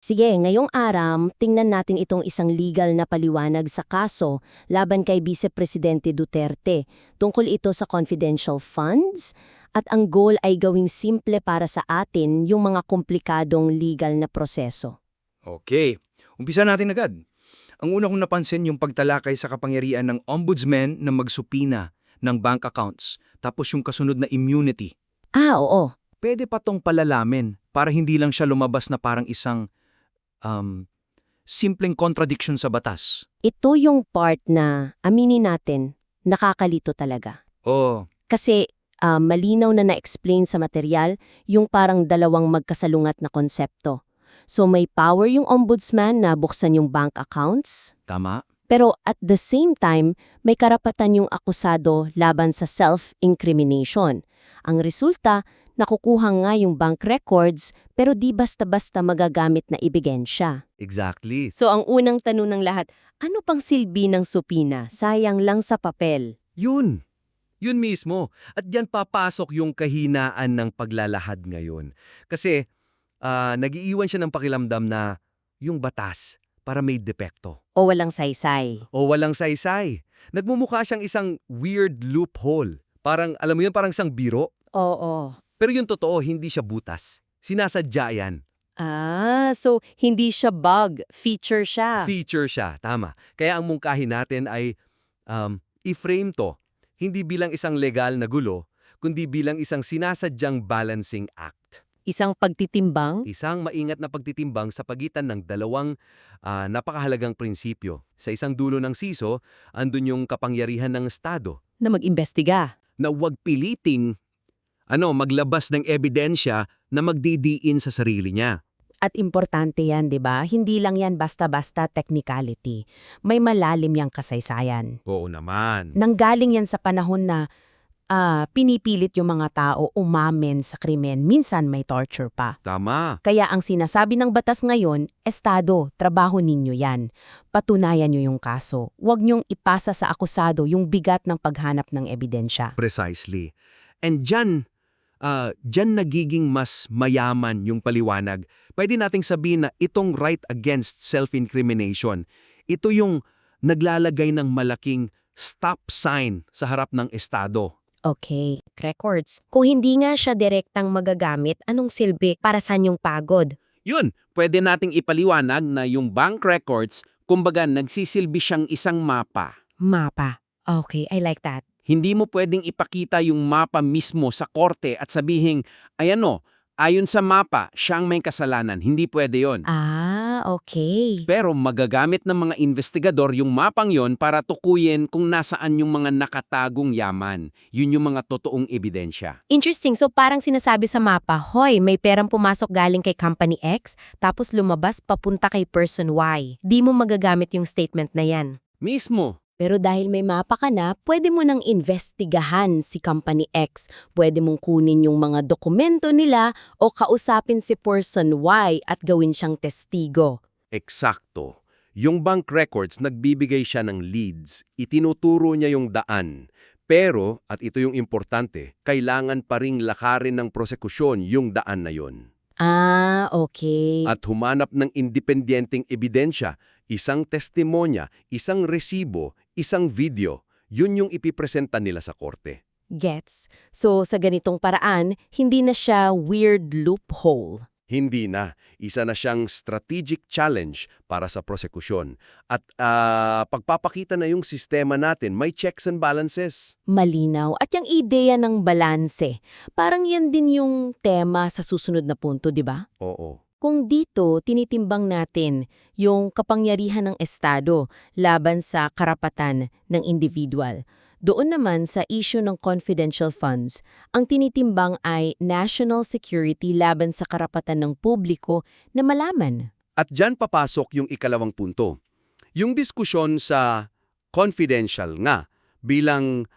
Sige, ngayong araw, tingnan natin itong isang legal na paliwanag sa kaso laban kay Vice Presidente Duterte. Tungkol ito sa confidential funds at ang goal ay gawing simple para sa atin yung mga komplikadong legal na proseso. Okay, umpisa natin agad. Ang una kong napansin yung pagtalakay sa kapangyarihan ng ombudsman na magsupina ng bank accounts, tapos yung kasunod na immunity. Oo. Pwede pa tong palalamin para hindi lang siya lumabas na parang isang simpleng contradiction sa batas. Ito yung part na, aminin natin, nakakalito talaga. Oh, Kasi malinaw na na-explain sa material yung parang dalawang magkasalungat na konsepto. So may power yung ombudsman na buksan yung bank accounts, tama. pero at the same time, may karapatan yung akusado laban sa self-incrimination. Ang resulta, nakukuha nga yung bank records pero di basta-basta magagamit na ebidensya. Exactly. So ang unang tanong ng lahat, ano pang silbi ng supina? Sayang lang sa papel. Yun! Yun mismo. At diyan papasok yung kahinaan ng paglalahad ngayon. Kasi nag-iiwan siya ng pakiramdam na yung batas para may depekto. O walang saysay. O walang saysay. Nagmumukha siyang isang weird loophole. Parang, alam mo yun, parang isang biro. Oo. Pero yung totoo, hindi siya butas. Sinasadya yan. So hindi siya bug, feature siya. Feature siya, tama. Kaya ang mungkahin natin ay i-frame to, hindi bilang isang legal na gulo, kundi bilang isang sinasadyang balancing act. Isang pagtitimbang? Isang maingat na pagtitimbang sa pagitan ng dalawang napakahalagang prinsipyo. Sa isang dulo ng siso, andun yung kapangyarihan ng Estado Na mag-imbestiga. na huwag piliting maglabas ng ebidensya na magdidiin sa sarili niya. At importante yan, di ba? Hindi lang yan basta-basta technicality. May malalim yang kasaysayan. Oo naman. Nanggaling yan sa panahon na pinipilit yung mga tao umamin sa krimen. Minsan may torture pa. Tama. Kaya ang sinasabi ng batas ngayon, Estado, trabaho ninyo yan. Patunayan nyo yung kaso. Huwag nyong ipasa sa akusado yung bigat ng paghanap ng ebidensya. Precisely. And dyan nagiging mas mayaman yung paliwanag. Pwede nating sabihin na itong right against self-incrimination, ito yung naglalagay ng malaking stop sign sa harap ng Estado. Okay, records. Kung hindi nga siya direktang magagamit, anong silbi para saan yung pagod? Yun, pwede nating ipaliwanag na yung bank records, kumbaga nagsisilbi siyang isang mapa. Mapa. Okay, I like that. Hindi mo pwedeng ipakita yung mapa mismo sa korte at sabihin, ayon sa mapa, siyang may kasalanan. Hindi pwede yon. Okay. Pero magagamit ng mga investigador yung mapang yon para tukuyin kung nasaan yung mga nakatagong yaman. Yun yung mga totoong ebidensya. Interesting. So parang sinasabi sa mapa, hoy, may perang pumasok galing kay Company X, tapos lumabas papunta kay Person Y. Di mo magagamit yung statement na yan. Mismo. Pero dahil may mapa ka na, pwede mo nang investigahan si Company X. Pwede mong kunin yung mga dokumento nila o kausapin si Person Y at gawin siyang testigo. Eksakto. Yung bank records, nagbibigay siya ng leads. Itinuturo niya yung daan. Pero, at ito yung importante, kailangan pa ring lakarin ng prosekusyon yung daan na yon. Okay. At humanap ng independenteng ebidensya, isang testimonya, isang resibo, isang video, yun yung ipipresenta nila sa korte. Gets. So sa ganitong paraan, hindi na siya weird loophole. Hindi na. Isa na siyang strategic challenge para sa prosekusyon. At pagpapakita na yung sistema natin, may checks and balances. Malinaw. At yung ideya ng balanse, parang yan din yung tema sa susunod na punto, di ba? Oo. Kung dito, tinitimbang natin yung kapangyarihan ng Estado laban sa karapatan ng individual. Doon naman sa issue ng confidential funds, ang tinitimbang ay national security laban sa karapatan ng publiko na malaman. At dyan papasok yung ikalawang punto. Yung diskusyon sa confidential nga bilang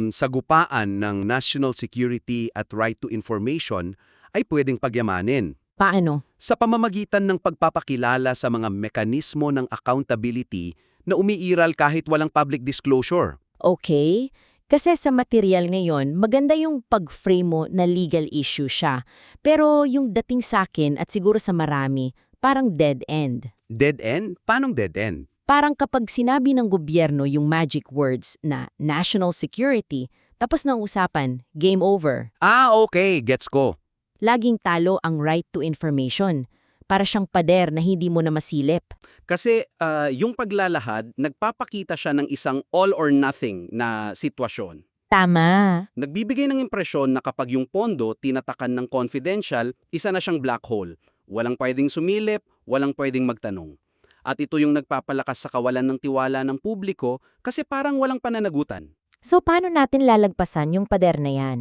sagupaan ng national security at right to information ay pwedeng pagyamanin. Paano? Sa pamamagitan ng pagpapakilala sa mga mekanismo ng accountability na umiiral kahit walang public disclosure. Okay. Kasi sa material ngayon, maganda yung pag-frame mo na legal issue siya. Pero yung dating sa akin at siguro sa marami, parang dead end. Dead end? Paanong dead end? Parang kapag sinabi ng gobyerno yung magic words na national security, tapos ng usapan, game over. Ah, okay. Gets ko. Laging talo ang right to information. Para siyang pader na hindi mo na masilip. Kasi yung paglalahad, nagpapakita siya ng isang all or nothing na sitwasyon. Tama. Nagbibigay ng impresyon na kapag yung pondo tinatakan ng confidential, isa na siyang black hole. Walang pwedeng sumilip, walang pwedeng magtanong. At ito yung nagpapalakas sa kawalan ng tiwala ng publiko kasi parang walang pananagutan. So paano natin lalagpasan yung pader na yan?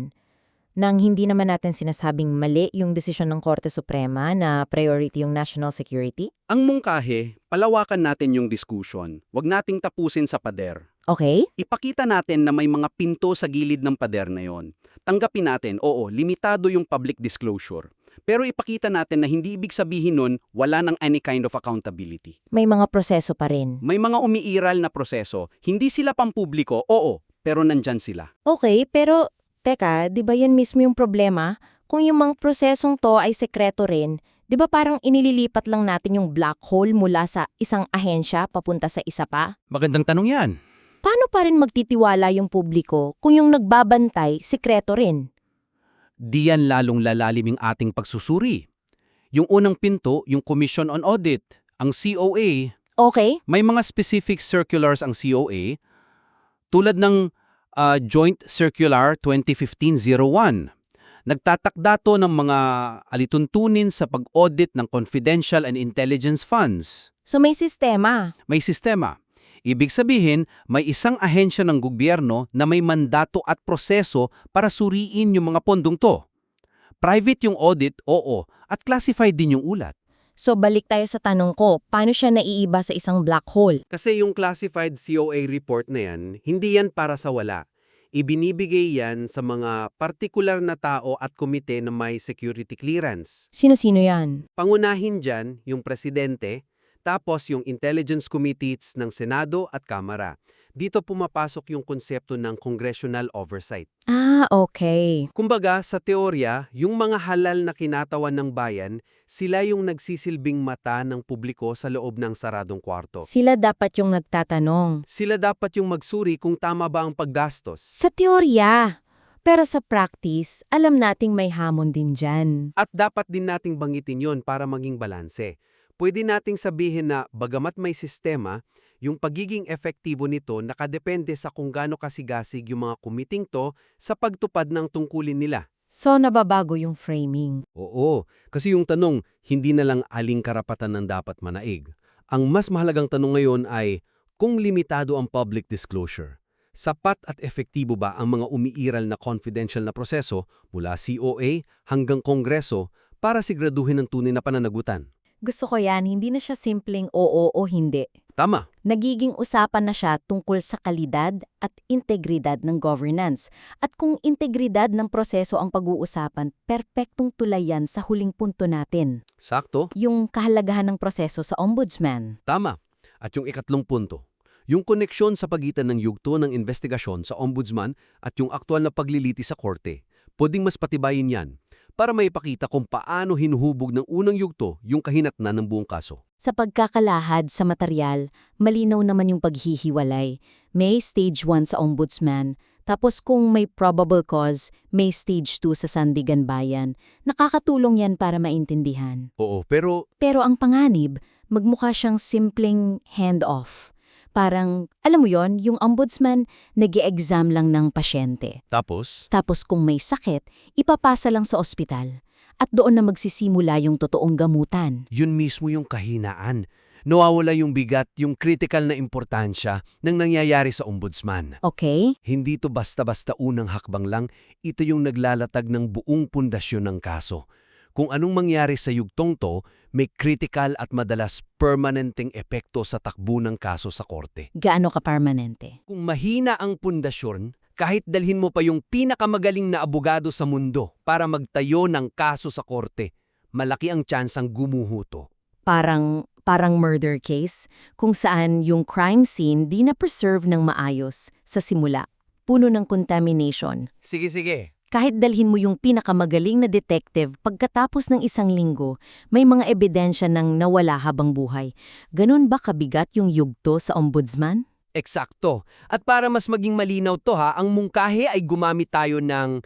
Nang hindi naman natin sinasabing mali yung desisyon ng Korte Suprema na priority yung national security? Ang mungkahe, palawakan natin yung diskusyon. Huwag nating tapusin sa pader. Okay? Ipakita natin na may mga pinto sa gilid ng pader na yon. Tanggapin natin, oo, limitado yung public disclosure. Pero ipakita natin na hindi ibig sabihin nun wala ng any kind of accountability. May mga proseso pa rin. May mga umiiral na proseso. Hindi sila pampubliko, oo, pero nandyan sila. Okay, pero teka, di ba yan mismo yung problema? Kung yung mga prosesong to ay sekreto rin, di ba parang inililipat lang natin yung black hole mula sa isang ahensya papunta sa isa pa? Magandang tanong yan. Paano pa rin magtitiwala yung publiko kung yung nagbabantay, sekreto rin? Diyan lalong lalalim yung ating pagsusuri. Yung unang pinto, yung Commission on Audit, ang COA, Okay? may mga specific circulars ang COA tulad ng Joint Circular 2015-01. Nagtatakda to ng mga alituntunin sa pag-audit ng confidential and intelligence funds. So may sistema. May sistema. Ibig sabihin, may isang ahensya ng gobyerno na may mandato at proseso para suriin yung mga pondong to. Private yung audit, oo, at classified din yung ulat. So balik tayo sa tanong ko, paano siya naiiba sa isang black hole? Kasi yung classified COA report na yan, hindi yan para sa wala. Ibinibigay yan sa mga partikular na tao at komite na may security clearance. Sino-sino yan? Pangunahin dyan yung presidente, tapos yung intelligence committees ng Senado at Kamara. Dito pumapasok yung konsepto ng congressional oversight. Ah, okay. Kumbaga, sa teorya, yung mga halal na kinatawan ng bayan, sila yung nagsisilbing mata ng publiko sa loob ng saradong kwarto. Sila dapat yung nagtatanong. Sila dapat yung magsuri kung tama ba ang paggastos. Sa teorya. Pero sa practice, alam nating may hamon din dyan. At dapat din nating banggitin yon para maging balanse. Pwede nating sabihin na bagamat may sistema, yung pagiging efektibo nito nakadepende sa kung gaano kasigasig yung mga kumiting to sa pagtupad ng tungkulin nila. So nababago yung framing. Oo, kasi yung tanong, hindi na lang aling karapatan ng dapat manaig. Ang mas mahalagang tanong ngayon ay, kung limitado ang public disclosure, sapat at efektibo ba ang mga umiiral na confidential na proseso mula COA hanggang Kongreso para siguraduhin ang tunay na pananagutan? Gusto ko yan, hindi na siya simpleng oo o hindi. Tama. Nagiging usapan na siya tungkol sa kalidad at integridad ng governance. At kung integridad ng proseso ang pag-uusapan, perpektong tulayan sa huling punto natin. Sakto. Yung kahalagahan ng proseso sa ombudsman. Tama. At yung ikatlong punto, yung koneksyon sa pagitan ng yugto ng investigasyon sa ombudsman at yung aktwal na pagliliti sa korte. Pwedeng mas patibayin yan para maipakita kung paano hinuhubog ng unang yugto yung kahinatnan ng buong kaso. Sa pagkakalahad sa material, malinaw naman yung paghihiwalay. May stage 1 sa ombudsman, tapos kung may probable cause, may stage 2 sa Sandigan Bayan. Nakakatulong yan para maintindihan. Oo, pero Pero ang panganib, magmukha siyang simpleng hand-off. Parang, alam mo yon, yung ombudsman, nag-e-exam lang ng pasyente. tapos, Tapos kung may sakit, ipapasa lang sa ospital. At doon na magsisimula yung totoong gamutan. yun mismo yung kahinaan. Nawawala yung bigat, yung critical na importansya ng nangyayari sa ombudsman. Okay? Hindi to basta-basta unang hakbang lang, ito yung naglalatag ng buong pundasyon ng kaso. Kung anong mangyari sa yugtong to, may critical at madalas permanenteng epekto sa takbo ng kaso sa korte. Gaano ka permanente? Kung mahina ang pundasyon, kahit dalhin mo pa yung pinakamagaling na abogado sa mundo para magtayo ng kaso sa korte, malaki ang tsansang gumuho to. Parang murder case, kung saan yung crime scene di na-preserve ng maayos sa simula. Puno ng contamination. Sige, Kahit dalhin mo yung pinakamagaling na detective, pagkatapos ng isang linggo, may mga ebidensya ng nawala habang buhay. Ganun ba kabigat yung yugto sa ombudsman? Eksakto. At para mas maging malinaw to ang mungkahi ay gumamit tayo ng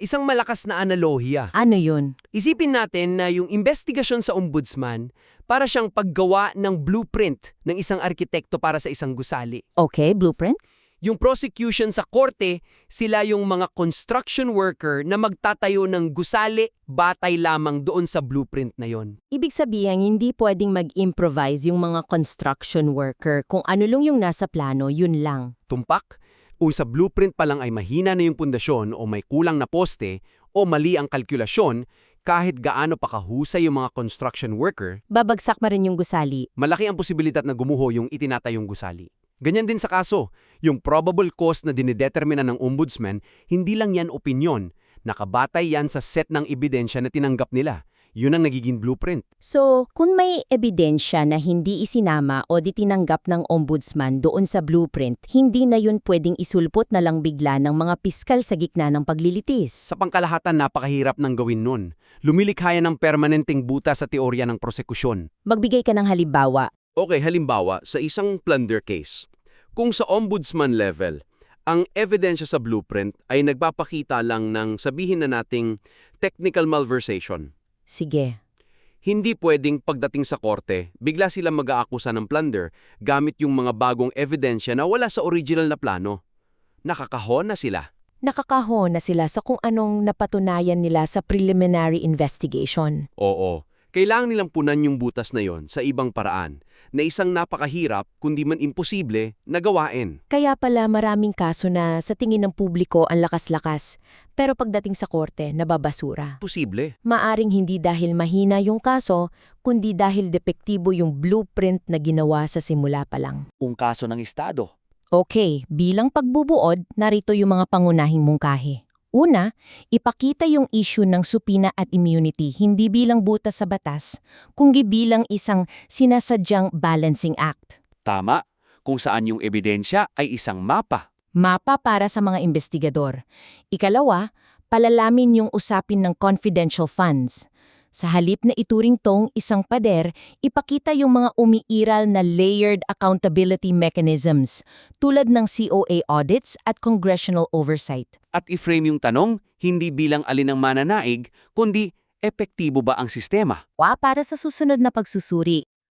isang malakas na analohiya. Ano yun? Isipin natin na yung investigasyon sa ombudsman para siyang paggawa ng blueprint ng isang arkitekto para sa isang gusali. Okay, blueprint? Yung prosecution sa korte, sila yung mga construction worker na magtatayo ng gusali batay lamang doon sa blueprint na yon. Ibig sabihin, hindi pwedeng mag-improvise yung mga construction worker. Kung ano lang yung nasa plano, yun lang. Tumpak? Kung sa blueprint pa lang ay mahina na yung pundasyon o may kulang na poste o mali ang kalkulasyon, kahit gaano pa kahusay yung mga construction worker, Babagsak ma rin yung gusali. malaki ang posibilidad na gumuho yung itinatayong gusali. Ganyan din sa kaso, yung probable cause na dinidetermina ng ombudsman, hindi lang yan opinyon, nakabatay yan sa set ng ebidensya na tinanggap nila. Yun ang nagiging blueprint. So, kung may ebidensya na hindi isinama o di tinanggap ng ombudsman doon sa blueprint, hindi na yun pwedeng isulpot na lang bigla ng mga piskal sa gitna ng paglilitis. Sa pangkalahatan, napakahirap ng gawin nun. Lumilikha yan ng permanenteng buta sa teorya ng prosekusyon. Magbigay ka ng halimbawa. Okay, halimbawa, sa isang plunder case, kung sa ombudsman level, ang ebidensya sa blueprint ay nagpapakita lang ng sabihin na nating technical malversation. Sige. Hindi pwedeng pagdating sa korte, bigla sila mag-aakusa ng plunder gamit yung mga bagong ebidensya na wala sa original na plano. Nakakahon na sila. Nakakahon na sila sa kung anong napatunayan nila sa preliminary investigation. Oo, kailangan nilang punan yung butas na yon sa ibang paraan, na isang napakahirap kundi man imposible na gawain. Kaya pala maraming kaso na sa tingin ng publiko ang lakas-lakas, pero pagdating sa korte, nababasura. Posible. Maaring hindi dahil mahina yung kaso, kundi dahil depektibo yung blueprint na ginawa sa simula pa lang. Un kaso ng Estado. Okay, bilang pagbubuod, narito yung mga pangunahing mungkahi. Una, ipakita yung issue ng supina at immunity hindi bilang butas sa batas, kundi bilang isang sinasadyang balancing act. Tama, kung saan yung ebidensya ay isang mapa. Mapa para sa mga investigador. Ikalawa, palalamin yung usapin ng confidential funds. Sa halip na ituring tong isang pader, ipakita yung mga umiiral na layered accountability mechanisms tulad ng COA audits at congressional oversight. At i-frame yung tanong, hindi bilang alin ng mananaig, kundi epektibo ba ang sistema? Para sa susunod na pagsusuri,